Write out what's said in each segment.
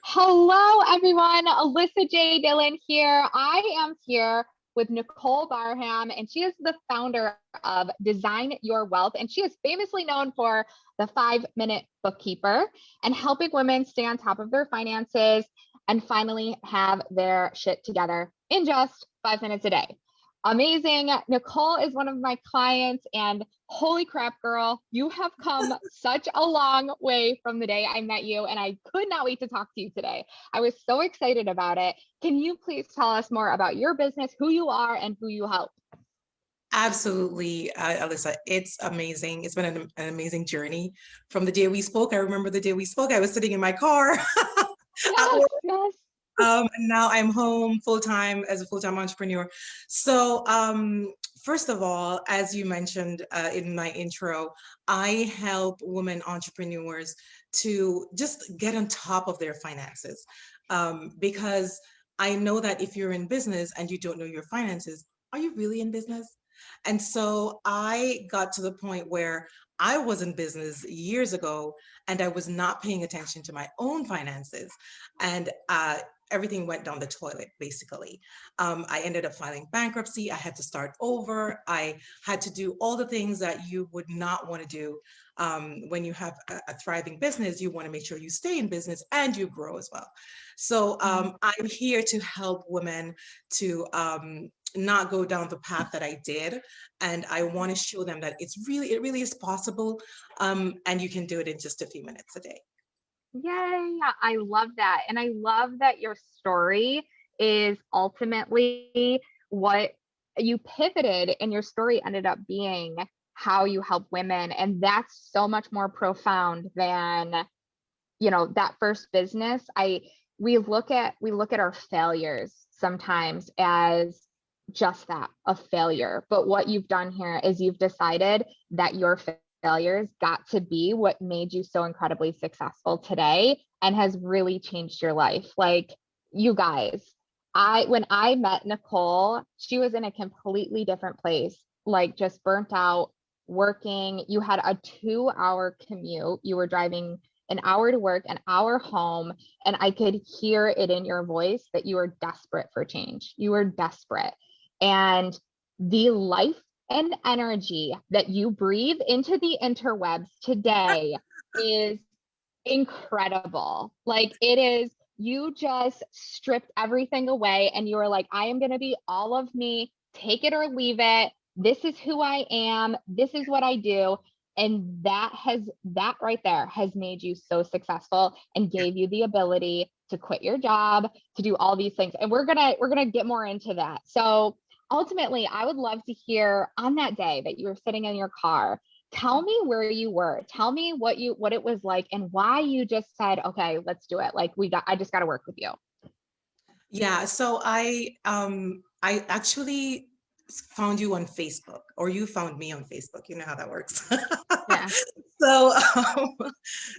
Hello, everyone. Alyssa J. Dillon here. I am here with Nicole Barham, and she is the founder of Design Your Wealth. And she is famously known for the 5 Minute Bookkeeper and helping women stay on top of their finances and finally have their shit together in just 5 minutes a day. Amazing. Nicole is one of my clients, and holy crap, girl, you have come such a long way from the day I met you, and I could not wait to talk to you today. I was so excited about it. Can you please tell us more about your business, who you are, and who you help? Absolutely, Alyssa. It's amazing. It's been an amazing journey from the day we spoke. I remember the day we spoke, I was sitting in my car at Yes, work. yes. And now I'm home full time as a full time entrepreneur. So, first of all, as you mentioned in my intro, I help women entrepreneurs to just get on top of their finances. Because I know that if you're in business and you don't know your finances, are you really in business? And so I got to the point where I was in business years ago and I was not paying attention to my own finances. And everything went down the toilet, basically. I ended up filing bankruptcy. I had to start over. I had to do all the things that you would not want to do when you have a thriving business. You want to make sure you stay in business and you grow as well. So I'm here to help women to not go down the path that I did. And I want to show them that it really is possible. And you can do it in just a few minutes a day. Yay. I love that. And I love that your story is ultimately what you pivoted, and your story ended up being how you help women. And that's so much more profound than, that first business. We look at our failures sometimes as just that, a failure. But what you've done here is you've decided that your failures got to be what made you so incredibly successful today and has really changed your life. Like, you guys, when I met Nicole, she was in a completely different place, like just burnt out, working. You had a 2 hour commute. You were driving an hour to work, an hour home, and I could hear it in your voice that you were desperate for change. You were desperate. And the life and energy that you breathe into the interwebs today is incredible. Like, it is, you just stripped everything away and you were like, I am going to be all of me, take it or leave it. This is who I am. This is what I do. And that right there has made you so successful and gave you the ability to quit your job, to do all these things. And we're going to get more into that. So ultimately, I would love to hear, on that day that you were sitting in your car, tell me where you were. Tell me what it was like and why you just said, okay, let's do it. Like, I just got to work with you. Yeah, so I actually found you on Facebook, or you found me on Facebook. You know how that works. Yeah. So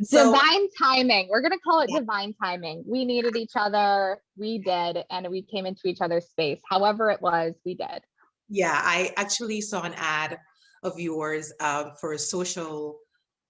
so Divine timing. We're going to call it yeah, divine timing. We needed each other. We did. And we came into each other's space. However it was, we did. yeah, I actually saw an ad of yours for a social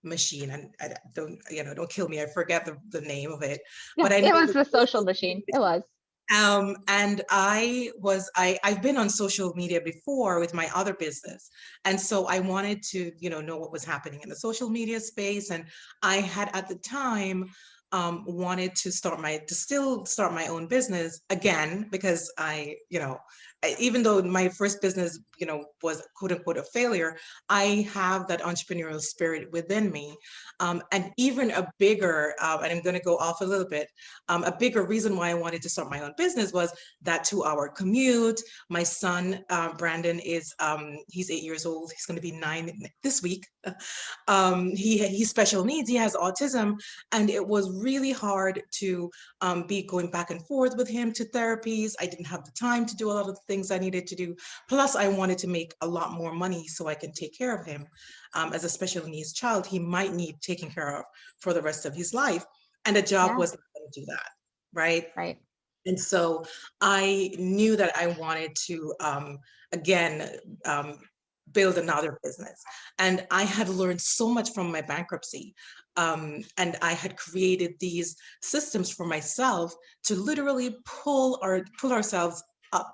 machine, and I don't kill me. I forget the name of it, Yeah, but I know it it was was the social social machine. media. It was. And I've been on social media before with my other business. And so I wanted to, know what was happening in the social media space. And I had at the time wanted to still start my own business again, because even though my first business, was quote unquote a failure, I have that entrepreneurial spirit within me. And even a bigger, and I'm going to go off a little bit, a bigger reason why I wanted to start my own business was that 2 hour commute. My son, Brandon, he's 8 years old. He's going to be 9 this week. He's special needs. He has autism. And it was really hard to be going back and forth with him to therapies. I didn't have the time to do a lot of the things I needed to do. Plus, I wanted to make a lot more money so I can take care of him. As a special needs child, he might need taking care of for the rest of his life. And a job Yeah. wasn't going to do that, right? Right. And so I knew that I wanted to, again, um, build another business. And I had learned so much from my bankruptcy. And I had created these systems for myself to literally pull ourselves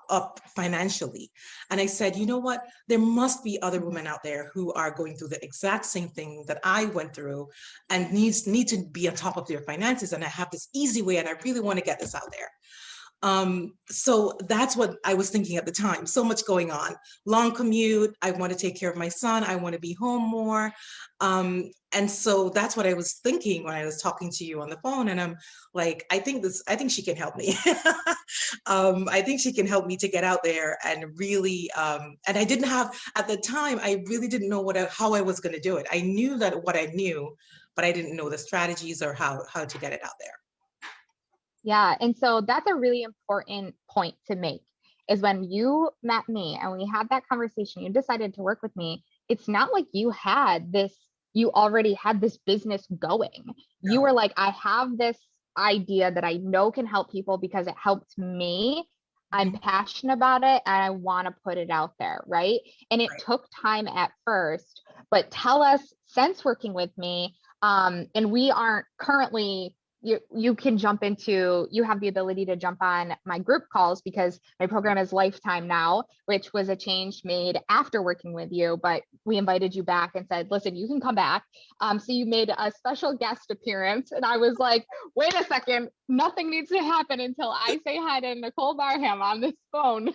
up financially. And I said, you know what? There must be other women out there who are going through the exact same thing that I went through and need to be on top of their finances. And I have this easy way, and I really want to get this out there. So that's what I was thinking at the time. So much going on, long commute. I want to take care of my son. I want to be home more. And so that's what I was thinking when I was talking to you on the phone. And I'm like, I think she can help me. I think she can help me to get out there and really, and I didn't have, at the time, I really didn't know how I was going to do it. I knew that what I knew, but I didn't know the strategies or how to get it out there. Yeah. And so that's a really important point to make, is when you met me and we had that conversation, you decided to work with me. It's not like you already had this business going. You were No, like, I have this idea that I know can help people because it helped me. I'm mhm, passionate about it and I want to put it out there. Right. And it right. took time at first, but tell us, since working with me, and we aren't currently, you can you have the ability to jump on my group calls because my program is lifetime now, which was a change made after working with you, but we invited you back and said, listen, you can come back. So you made a special guest appearance, and I was like, wait a second, nothing needs to happen until I say hi to Nicole Barham on this phone.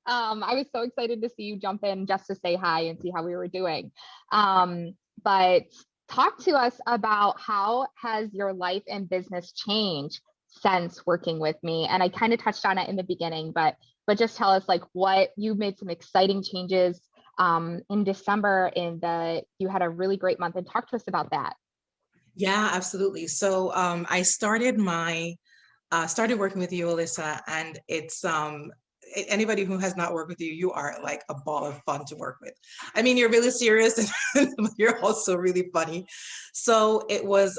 I was so excited to see you jump in just to say hi and see how we were doing. But talk to us about, how has your life and business changed since working with me? And I kind of touched on it in the beginning, but just tell us, like, what you made some exciting changes in December, you had a really great month, and talk to us about that. Yeah, absolutely. So I started working with you, Alyssa, and it's anybody who has not worked with you, you are like a ball of fun to work with. I mean, you're really serious, and you're also really funny. So it was,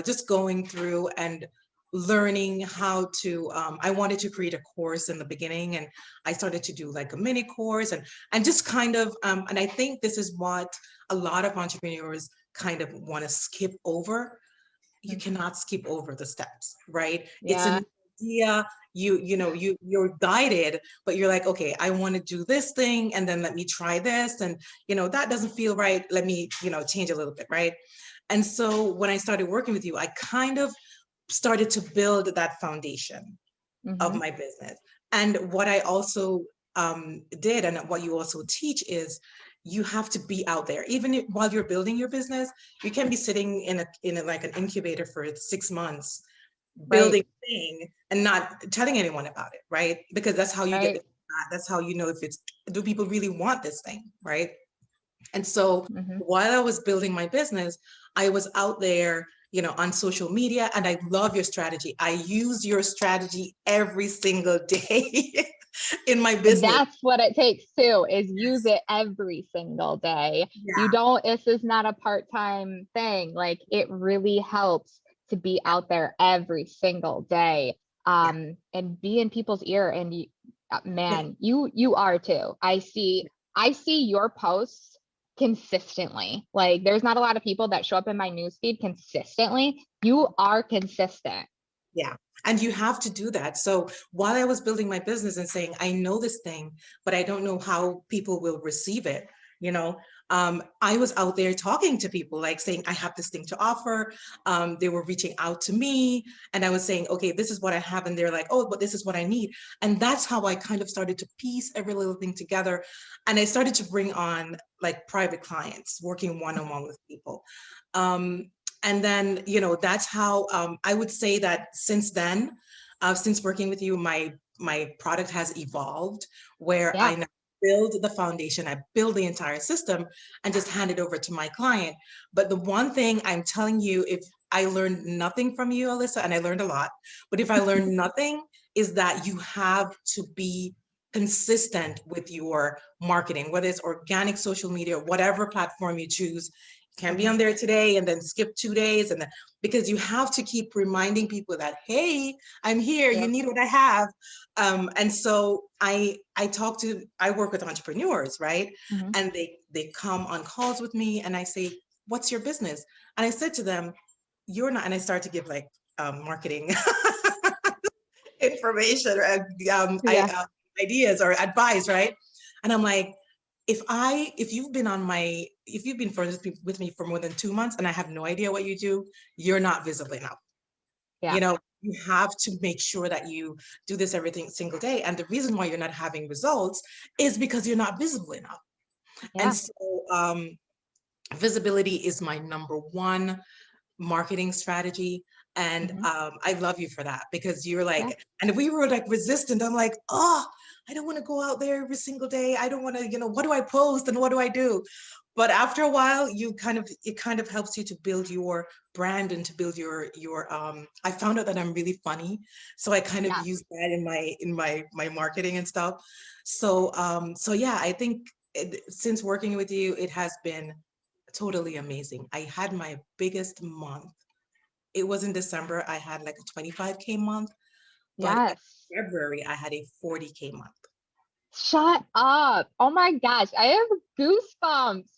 just going through and learning how to. I wanted to create a course in the beginning, and I started to do like a mini course, and just kind of, and I think this is what a lot of entrepreneurs kind of want to skip over. You Mhm. cannot skip over the steps, right? It's Yeah. an idea. You're guided, but you're like, okay, I want to do this thing, and then let me try this, and that doesn't feel right, let me change a little bit, right? And so when I started working with you, I kind of started to build that foundation of Hmm. my business. And what I also did, and what you also teach, is you have to be out there. Even while you're building your business, you can be sitting in like an incubator for 6 months, Right. building a thing and not telling anyone about it, right? Because that's how you get the Right. feedback. That's how you know if do people really want this thing, right? And so Hmm. while I was building my business, I was out there, on social media, and I love your strategy. I use your strategy every single day in my business. That's what it takes too, is use it every single day. You Yeah, don't, this is not a part-time thing. Like, it really helps to be yeah, out there every single day, yeah, and be in people's ear. And yeah, man, you are too. I see your posts consistently. Like, there's not a lot of people that show up in my newsfeed consistently. You are consistent. yeah. And you have to do that. So while I was building my business and saying, I know this thing, but I don't know how people will receive it, you know, I was out there talking to people, like saying, I have this thing to offer. They were reaching out to me, and I was saying, okay, this is what I have. And they're like, oh, but this is what I need. And that's how I kind of started to piece every little thing together. And I started to bring on like private clients, working one-on-one with people. Um, and then that's how I would say that since then, since working with you, my product has evolved, where I Yeah. now build the foundation, I build the entire system, and just hand it over to my client. But the one thing I'm telling you, if I learned nothing from you, Alyssa, and I learned a lot, but if I learned nothing, is that you have to be consistent with your marketing, whether it's organic social media, whatever platform you choose. can't be on there today and then skip 2 days. And then, because you have to keep reminding people that, hey, I'm here, you Yep. need what I have. And so I work with entrepreneurs, right? Mhm. And they come on calls with me and I say, what's your business? And I said to them, you're not, and I start to give like marketing information or Yeah. ideas or advice, right? And I'm like, if you've been friends with me for more than 2 months and I have no idea what you do, you're not visible enough. Yeah. You know, you have to make sure that you do this every single day. And the reason why you're not having results is because you're not visible enough. And Yeah. so visibility is my number one marketing strategy. And Mhm. I love you for that, because you're Yeah. like, and we were like resistant. I'm like, oh, I don't want to go out there every single day. I don't want to, what do I post and what do I do? But after a while, it kind of helps you to build your brand and to build your I found out that I'm really funny. So I kind of Yeah. use that in my marketing and stuff. So yeah, I think since working with you, it has been totally amazing. I had my biggest month. It was in December. I had like a 25K month, but in Yes. February I had a 40K month. Shut up. Oh my gosh. I have goosebumps.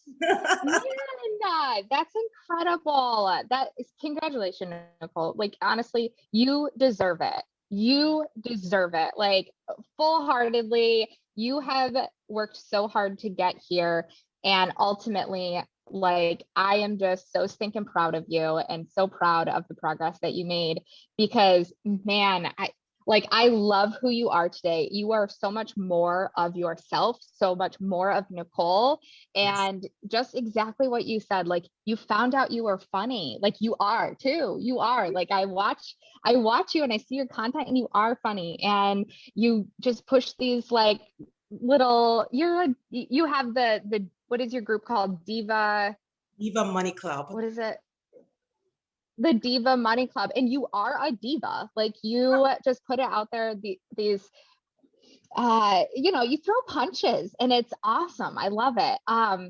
Man, that's incredible. That is congratulations, Nicole. Like honestly, you deserve it. You deserve it. Like full-heartedly, you have worked so hard to get here. And ultimately, like I am just so stinking proud of you and so proud of the progress that you made because man, I love who you are today. You are so much more of yourself, so much more of Nicole. Yes. And just exactly what you said, like you found out you were funny. Like you are too. You are. Like I watch you and I see your content and you are funny. And you just push these like you have the what is your group called? Viva Money Club. What is it? The Diva Money Club, and you are a diva. Like you just put it out there. These, you throw punches, and it's awesome. I love it.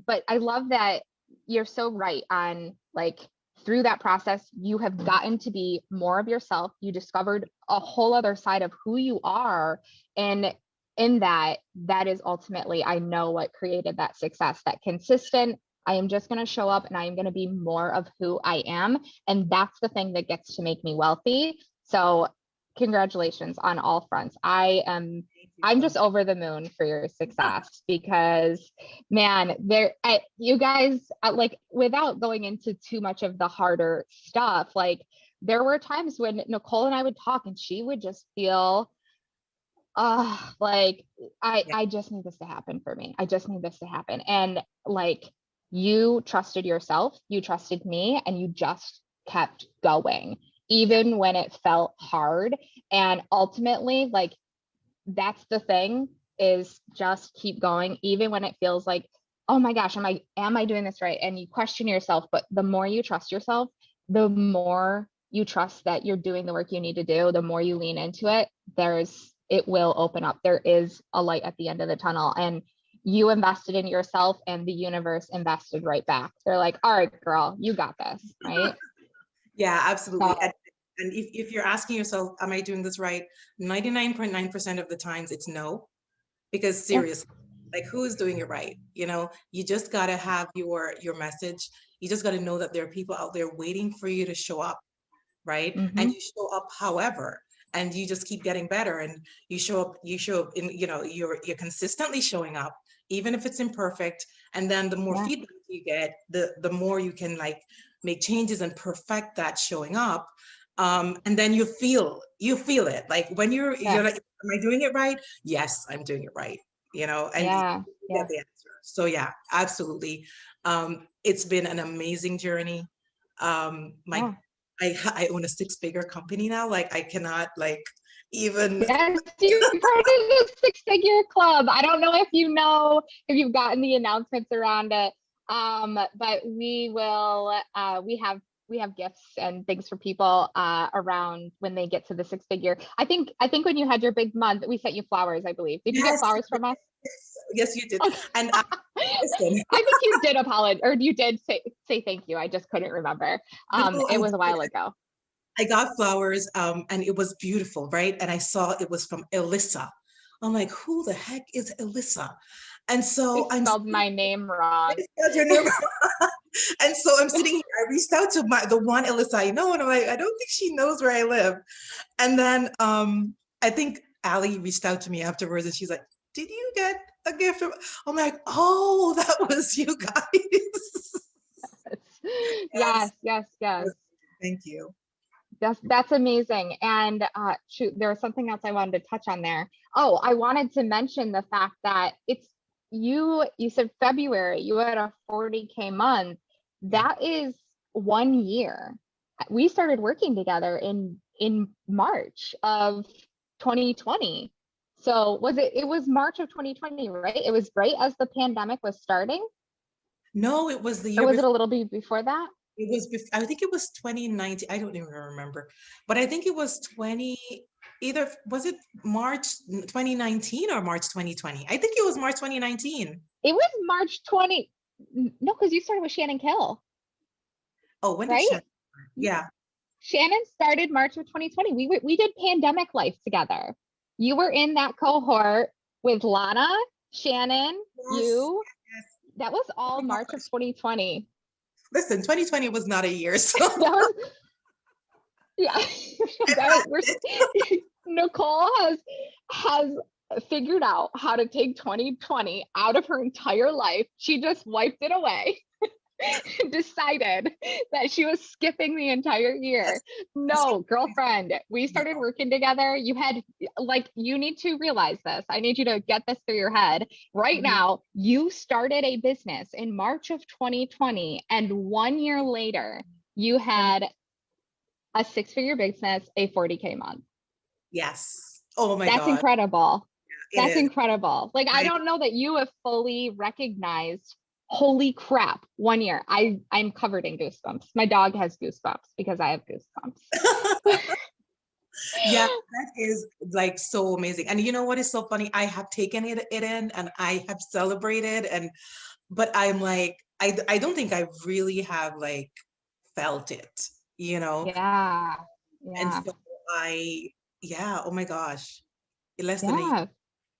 But I love that you're so right on like through that process, you have gotten to be more of yourself. You discovered a whole other side of who you are, and in that is ultimately, I know what created that success, that consistent. I am just going to show up and I am going to be more of who I am. And that's the thing that gets to make me wealthy. So congratulations on all fronts. Thank you I'm so just much. over the moon for your success because man, you guys like without going into too much of the harder stuff, like there were times when Nicole and I would talk and she would just feel like Yeah. I just need this to happen for me. I just need this to happen. And like you trusted yourself, you trusted me, and you just kept going, Yeah. even when it felt hard. And ultimately, like that's the thing is just keep going, even when it feels like, oh my gosh, am I doing this right? And you question yourself, but the more you trust yourself, the more you trust that you're doing the work you need to do, the more you lean into it, it will open up. There is a light at the end of the tunnel. And you invested in yourself and the universe invested right back. They're like, all right, girl, you got this, right? Yeah, absolutely. So And if you're asking yourself, am I doing this right? 99.9% of the times it's no, because yeah. seriously, like who is doing it right? You just gotta have your message. You just gotta know that there are people out there waiting for you to show up, right? And Mm-hmm. you show up however, and you just keep getting better, and you show up in, you're consistently showing up, even if it's imperfect. And then the more Yeah. feedback you get, the more you can like make changes and perfect that showing up. And then you feel it like when you're like, Yes. am I doing it right? Yes, I'm doing it right. And you Yeah. get Yeah. the answer. So yeah, absolutely. It's been an amazing journey. My Yeah. I own a six-figure company now. Like I cannot like even. Yes, you're part of the six-figure club. I don't know if you've gotten the announcements around it. But we have gifts and things for people around when they get to the six-figure. I think when you had your big month, we sent you flowers, I believe. Did you get Yes, flowers from us? Yes, you did. Okay. And listen, I think you did apologize, or you did say thank you. I just couldn't remember. no, It was a while ago. I got flowers, and it was beautiful, right? And I saw it was from Alyssa. I'm like, who the heck is Alyssa? And They so spelled my name wrong. that's your name. And so I'm sitting here. I reached out to the one Alyssa I know, and I'm like, I don't think she knows where I live. And then I think Allie reached out to me afterwards, and she's like, "Did you get a gift from?" I'm like, "Oh, that was you guys." Yes, Yes, yes, yes. thank you. That's amazing. And shoot, there was something else I wanted to touch on there. Oh, I wanted to mention the fact that it's you said February, you had a 40K month. Yeah. That is 1 year. We started working together in March of 2020. So it was March of 2020, right? It was right as the pandemic was starting, No, it was the or year was it before. a little bit before that? It was I think it was 2019. I don't even remember, but I think it was 20. Either was it March 2019 or March 2020? I think it was March 2019. It was March 20. No, because you started with Shannon Kill, Oh, when did right? Shannon? Yeah. Shannon started March of 2020. We did pandemic life together. You were in that cohort with Lana, Shannon, Yes. you. Yes. That was Oh all my March of gosh. 2020. Listen, 2020 was not a year, so That was yeah. that we're it. Nicole has figured out how to take 2020 out of her entire life. She just wiped it away. Decided that she was skipping the entire year. That's No, girlfriend, we yeah. started working together. You had, like, you need to realize this. I need you to get this through your head right Mhm. now. You started a business in March of 2020, and 1 year later, you had a six-figure business, a 40K month. Yes. Oh my That's God. incredible. It That's is. incredible. Like, I I don't know that you have fully recognized, holy crap, 1 year. I'm covered in goosebumps. My dog has goosebumps because I have goosebumps. Yeah, that is like so amazing. And you know what is so funny? I have taken it in and I have celebrated and but I'm like I don't think I really have like felt it, you know? Yeah. And Yeah. so I yeah, oh my gosh. Less than a year. Yeah.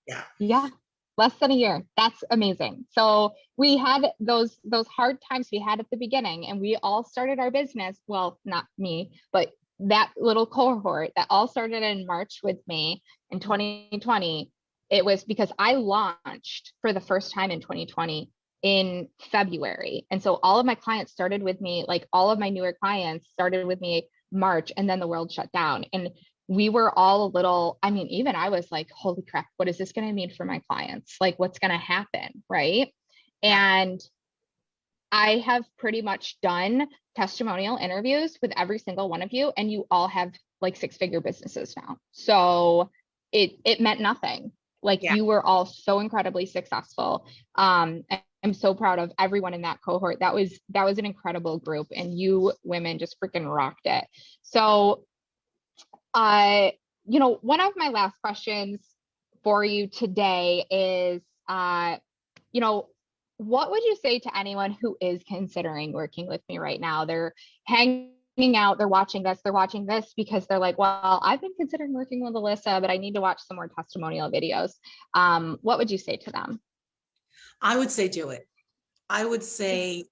Yeah. Yeah. Less than a year. That's amazing. So we had those hard times we had at the beginning, and we all started our business. Well, not me, but that little cohort that all started in March with me in 2020. It was because I launched for the first time in 2020 in February. And so all of my clients started with me, like all of my newer clients started with me March, and then the world shut down. And we were all a little, I mean, even I was like, holy crap, what is this going to mean for my clients? Like, what's going to happen? Right. Yeah. And I have pretty much done testimonial interviews with every single one of you, and you all have like six-figure businesses now. So it meant nothing. Like, Yeah. you were all so incredibly successful. And I'm so proud of everyone in that cohort. That was an incredible group, and you women just freaking rocked it. So uh, one of my last questions for you today is, you know, what would you say to anyone who is considering working with me right now? They're hanging out, they're watching this because they're like, well, I've been considering working with Alyssa, but I need to watch some more testimonial videos. What would you say to them? I would say do it. I would say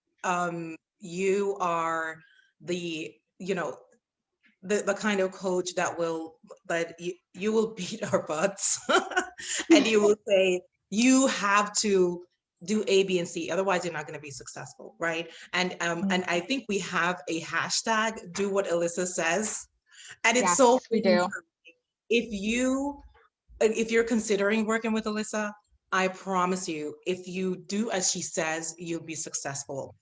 you are the, you know, the kind of coach that you will beat our butts and you will say you have to do A, B, and C, otherwise you're not going to be successful, right? And I think we have a hashtag, do what Alyssa says. And it's Yes, so we freaking do. true. If you're considering working with Alyssa, I promise you, if you do as she says, you'll be successful.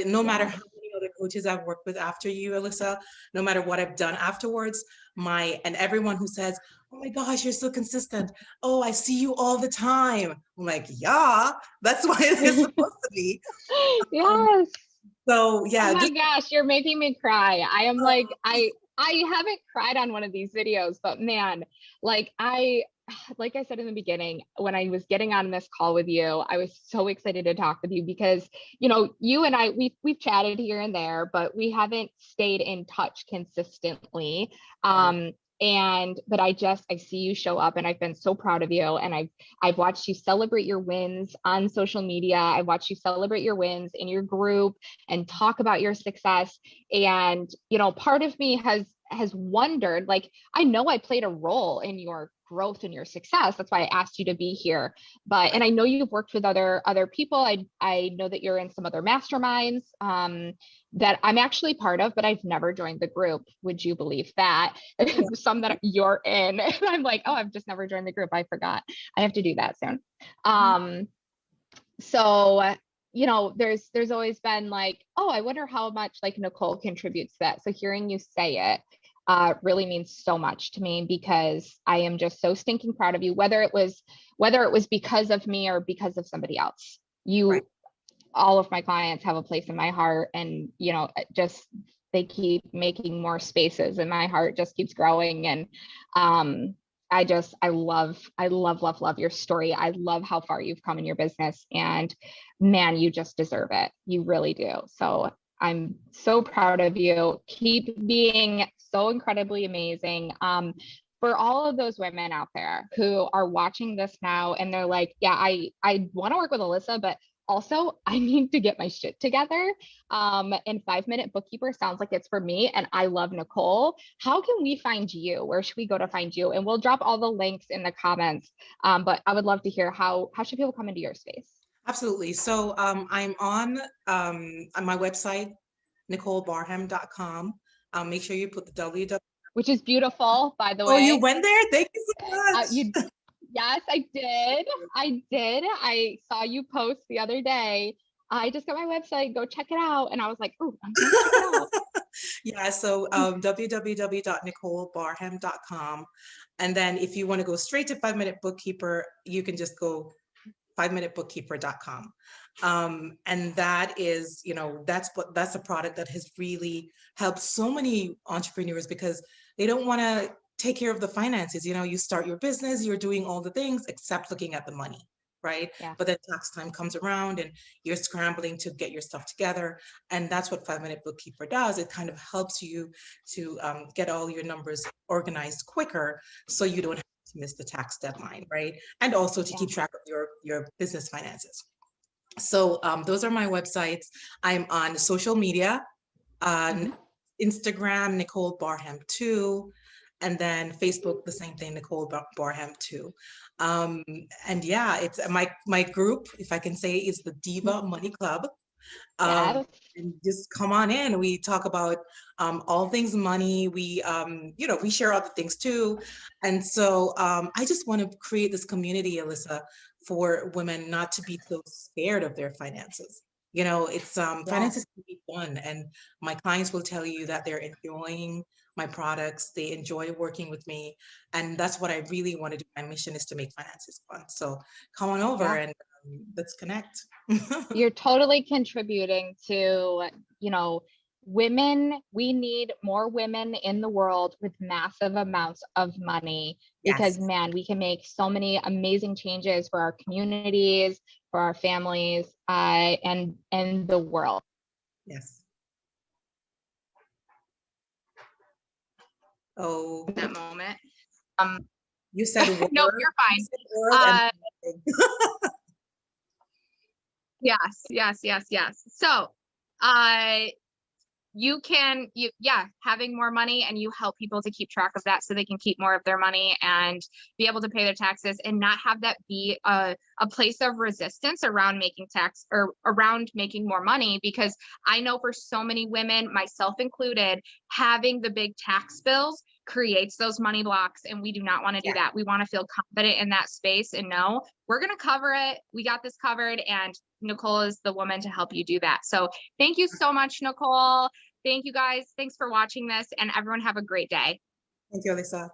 No matter Yes. how many other coaches I've worked with after you, Alyssa, no matter what I've done afterwards, and everyone who says, "Oh my gosh, you're so consistent. Oh, I see you all the time." I'm like, yeah, that's why it is supposed to be. Um, Yes. so Oh yeah, my just gosh, you're making me cry. I am like, I haven't cried on one of these videos, but man, like like I said in the beginning, when I was getting on this call with you, I was so excited to talk with you because, you and I, we've chatted here and there, but we haven't stayed in touch consistently. Right. But I see you show up and I've been so proud of you. And I've watched you celebrate your wins on social media. I've watched you celebrate your wins in your group and talk about your success. And, part of me has wondered, like, I know I played a role in your growth and your success. That's why I asked you to be here. And I know you've worked with other people. I know that you're in some other masterminds that I'm actually part of, but I've never joined the group. Would you believe that? Yeah. Some that you're in. And I'm like, oh, I've just never joined the group. I forgot. I have to do that soon. Mhm. So there's always been like, oh, I wonder how much like Nicole contributes to that. So hearing you say it really means so much to me because I am just so stinking proud of you, whether it was because of me or because of somebody else. Right. All of my clients have a place in my heart, and just they keep making more spaces and my heart just keeps growing. And I love your story. I love how far you've come in your business, and man, you just deserve it. You really do. So I'm so proud of you. Keep being so incredibly amazing. For all of those women out there who are watching this now and they're like, yeah, I want to work with Alyssa, but also I need to get my shit together. And 5 Minute Bookkeeper sounds like it's for me. And I love Nicole. How can we find you? Where should we go to find you? And we'll drop all the links in the comments. But I would love to hear how should people come into your space? Absolutely. So I'm on my website, NicoleBarham.com. Make sure you put the www. Which is beautiful, by the Oh, you way. went there? Thank you so You much. Yes, I did. I did. I saw you post the other day. I just got my website, go check it out. And I was like, oh, I'm gonna check it out. Yeah, so www.NicoleBarham.com. And then if you want to go straight to 5 Minute Bookkeeper, you can just go 5minutebookkeeper.com. And that is, that's a product that has really helped so many entrepreneurs because they don't want to take care of the finances. You start your business, you're doing all the things except looking at the money, right? Yeah. But then tax time comes around and you're scrambling to get your stuff together. And that's what 5 Minute Bookkeeper does. It kind of helps you to get all your numbers organized quicker so you don't have to miss the tax deadline, right? And also to Yeah. keep track of your business finances. So those are my websites. I'm on social media, Mhm. Instagram, Nicole Barham 2, and then Facebook, the same thing, Nicole Barham 2. Um, and yeah, it's my group, if I can say, is the Diva Money Club. Um, Yes. and just come on in. We talk about all things money. We share other things too. And so I just want to create this community, Alyssa, for women not to be so scared of their finances. It's Yeah. finances can be fun, and my clients will tell you that they're enjoying my products. They enjoy working with me, and that's what I really want to do. My mission is to make finances fun. So come on over Yeah. and let's connect. You're totally contributing to, women. We need more women in the world with massive amounts of money because, Yes. man, we can make so many amazing changes for our communities, for our families, and the world. Yes. Oh, In that moment. Um, you said nope, you're you fine. said world and Uh, yes. So, uh, having more money, and you help people to keep track of that so they can keep more of their money and be able to pay their taxes and not have that be a place of resistance around making tax or around making more money. Because I know for so many women, myself included, having the big tax bills creates those money blocks, and we do not want to do yeah. that. We want to feel confident in that space and know we're going to cover it. We got this covered, and Nicole is the woman to help you do that. So thank you so much, Nicole. Thank you guys. Thanks for watching this, and everyone have a great day. Thank you, Alyssa.